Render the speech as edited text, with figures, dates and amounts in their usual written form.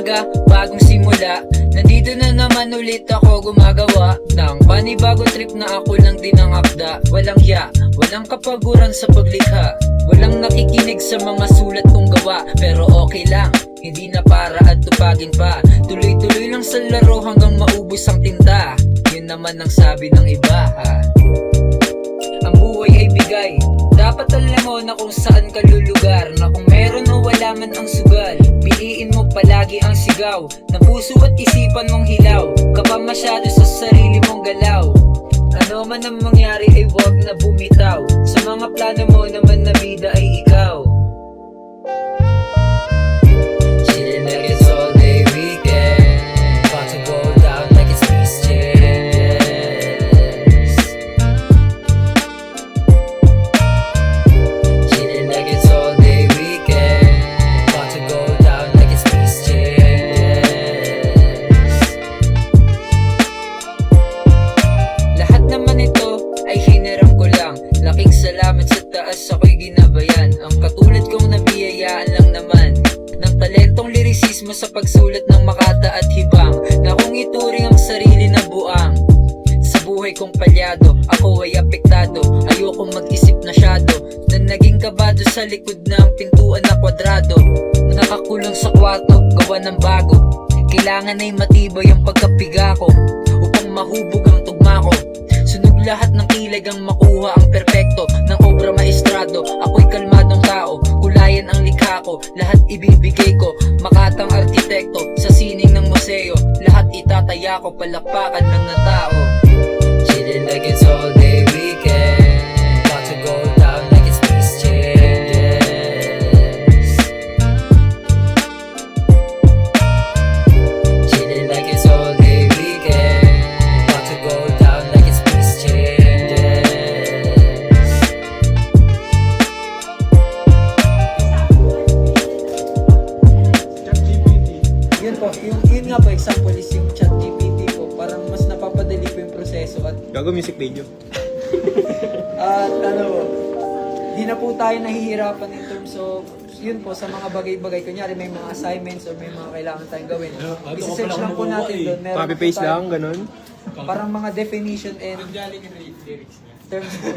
umaga, bagong simula. Nandito na naman ulit ako gumagawa ng panibagong trip na ako lang din ang akda. Walang hiya, walang kapaguran sa paglikha. Walang nakikinig sa mga sulat kong gawa. Pero okay lang, hindi na para at tupagin pa. Tuloy-tuloy lang sa laro hanggang maubos ang tinda. Yun naman ang sabi ng iba, ha? Ang buhay ay bigay, dapat alam mo na kung saan ka lulugar. Na kung meron o wala man ang sugal, piliin mo palagi ang sigaw ng puso at isipan mong hilaw. Kapag masyado sa sarili mong galaw, ano man ang mangyari ay huwag na bumitaw. Sa mga plano mo naman na bida ay ikaw. Chillin' like it's all day weekend, about to go down like it's peace chess. Chillin' like it's all day weekend, about to go down like it's peace chess. Lahat naman ito ay hiniram ko lang. Laking salamat sa taas, ako'y ginabayan. Ang katulad kong nabiyayaan lang naman ng talentong lirisismo sa pagsulat ng makata at hibang, na kung ituring ang sarili na buang. Sa buhay kong palyado, ako ay apektado. Ayokong mag-isip masyado na naging kabado sa likod ng pintuan na kwadrado. Nakakulong sa kwarto, gawa ng bago. Kailangan ay matibay ang pagkapiga ko upang mahubog ang tugma ko. Sunog lahat ng kilig ang makuha ang perpekto ng obra maestrado. Ako'y kalmadong tao, kulayan ang likha ko. Lahat ibibigay ko, makatang arkitekto sa sining ng museo. Lahat itataya ko, palakpakan lang na tao. Chillin' like it's all day weekend, about to go down like it's peace chess. Chillin' like it's all day weekend, about to go down like it's peace chess. Yun po, yun nga po, example is yung ChatGPT po. Parang mas napapadali po yung proseso at Gago music video. ano po, di na po tayo nahihirapan in terms of yun po sa mga bagay-bagay. Kunyari may mga assignments or may mga kailangan tayong gawin. Isa-search lang po natin doon. Meron Copy po paste tayo- lang, ganun. Parang mga definition and terms po.